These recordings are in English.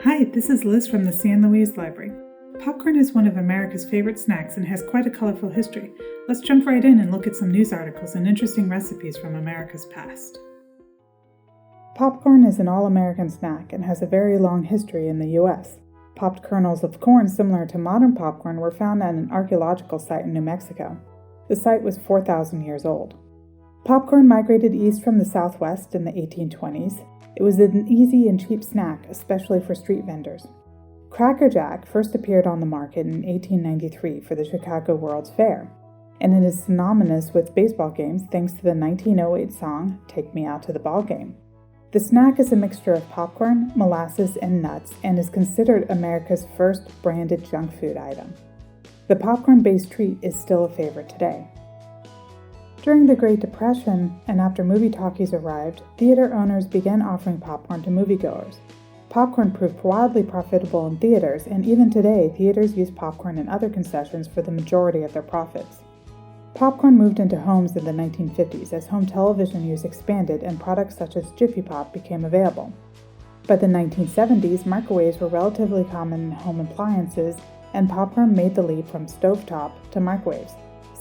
Hi, this is Liz from the San Luis Library. Popcorn is one of America's favorite snacks and has quite a colorful history. Let's jump right in and look at some news articles and interesting recipes from America's past. Popcorn is an all-American snack and has a very long history in the U.S. Popped kernels of corn similar to modern popcorn were found at an archaeological site in New Mexico. The site was 4,000 years old. Popcorn migrated east from the Southwest in the 1820s. It was an easy and cheap snack, especially for street vendors. Cracker Jack first appeared on the market in 1893 for the Chicago World's Fair, and it is synonymous with baseball games thanks to the 1908 song, "Take Me Out to the Ball Game." The snack is a mixture of popcorn, molasses, and nuts, and is considered America's first branded junk food item. The popcorn-based treat is still a favorite today. During the Great Depression, and after movie talkies arrived, theater owners began offering popcorn to moviegoers. Popcorn proved wildly profitable in theaters, and even today, theaters use popcorn and other concessions for the majority of their profits. Popcorn moved into homes in the 1950s as home television use expanded and products such as Jiffy Pop became available. By the 1970s, microwaves were relatively common in home appliances, and popcorn made the leap from stovetop to microwaves.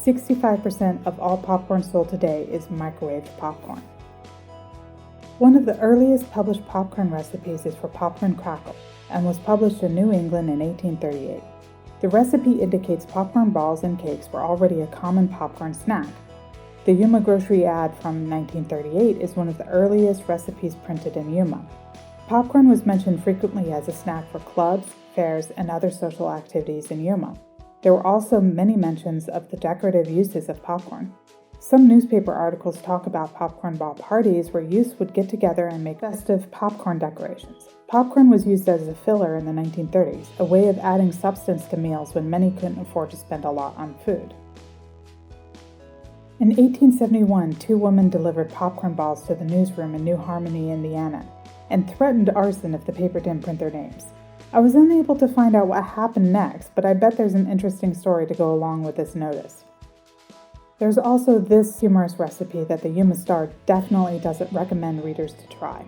65% of all popcorn sold today is microwaved popcorn. One of the earliest published popcorn recipes is for popcorn crackle and was published in New England in 1838. The recipe indicates popcorn balls and cakes were already a common popcorn snack. The Yuma grocery ad from 1938 is one of the earliest recipes printed in Yuma. Popcorn was mentioned frequently as a snack for clubs, fairs, and other social activities in Yuma. There were also many mentions of the decorative uses of popcorn. Some newspaper articles talk about popcorn ball parties where youths would get together and make festive popcorn decorations. Popcorn was used as a filler in the 1930s, a way of adding substance to meals when many couldn't afford to spend a lot on food. In 1871, two women delivered popcorn balls to the newsroom in New Harmony, Indiana, and threatened arson if the paper didn't print their names. I was unable to find out what happened next, but I bet there's an interesting story to go along with this notice. There's also this humorous recipe that the Yuma Star definitely doesn't recommend readers to try.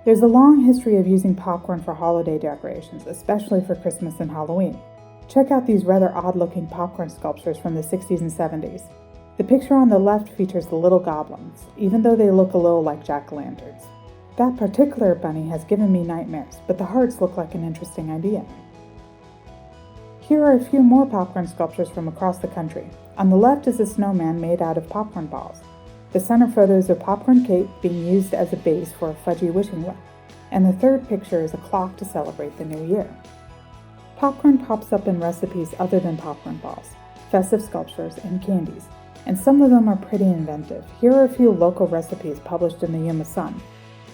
There's a long history of using popcorn for holiday decorations, especially for Christmas and Halloween. Check out these rather odd-looking popcorn sculptures from the 60s and 70s. The picture on the left features the little goblins, even though they look a little like jack-o'-lanterns. That particular bunny has given me nightmares, but the hearts look like an interesting idea. Here are a few more popcorn sculptures from across the country. On the left is a snowman made out of popcorn balls. The center photo is a popcorn cake being used as a base for a fudgy wishing well, and the third picture is a clock to celebrate the new year. Popcorn pops up in recipes other than popcorn balls, festive sculptures, and candies, and some of them are pretty inventive. Here are a few local recipes published in the Yuma Sun.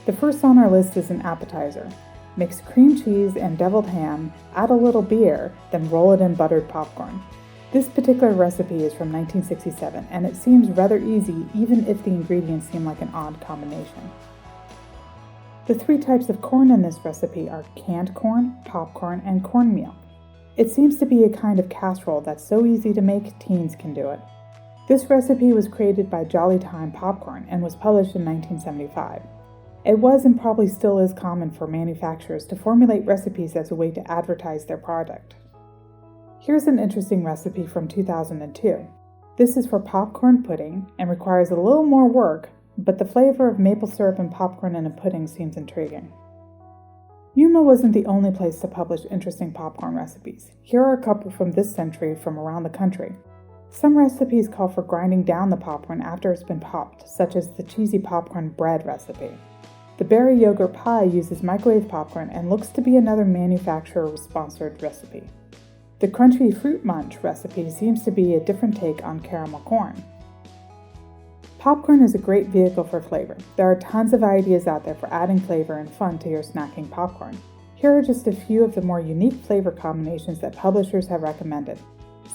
The first on our list is an appetizer. Mix cream cheese and deviled ham, add a little beer, then roll it in buttered popcorn. This particular recipe is from 1967, and it seems rather easy even if the ingredients seem like an odd combination. The three types of corn in this recipe are canned corn, popcorn, and cornmeal. It seems to be a kind of casserole that's so easy to make, teens can do it. This recipe was created by Jolly Time Popcorn and was published in 1975. It was and probably still is common for manufacturers to formulate recipes as a way to advertise their product. Here's an interesting recipe from 2002. This is for popcorn pudding and requires a little more work, but the flavor of maple syrup and popcorn in a pudding seems intriguing. Yuma wasn't the only place to publish interesting popcorn recipes. Here are a couple from this century from around the country. Some recipes call for grinding down the popcorn after it's been popped, such as the cheesy popcorn bread recipe. The berry yogurt pie uses microwave popcorn and looks to be another manufacturer-sponsored recipe. The crunchy fruit munch recipe seems to be a different take on caramel corn. Popcorn is a great vehicle for flavor. There are tons of ideas out there for adding flavor and fun to your snacking popcorn. Here are just a few of the more unique flavor combinations that publishers have recommended.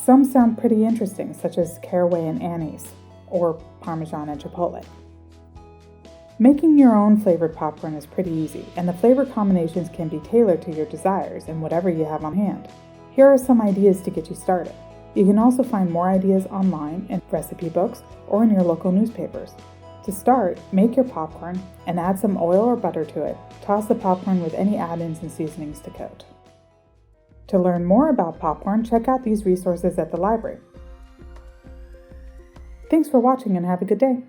Some sound pretty interesting, such as caraway and anise, or Parmesan and Chipotle. Making your own flavored popcorn is pretty easy, and the flavor combinations can be tailored to your desires and whatever you have on hand. Here are some ideas to get you started. You can also find more ideas online in recipe books or in your local newspapers. To start, make your popcorn and add some oil or butter to it. Toss the popcorn with any add-ins and seasonings to coat. To learn more about popcorn, check out these resources at the library. Thanks for watching and have a good day.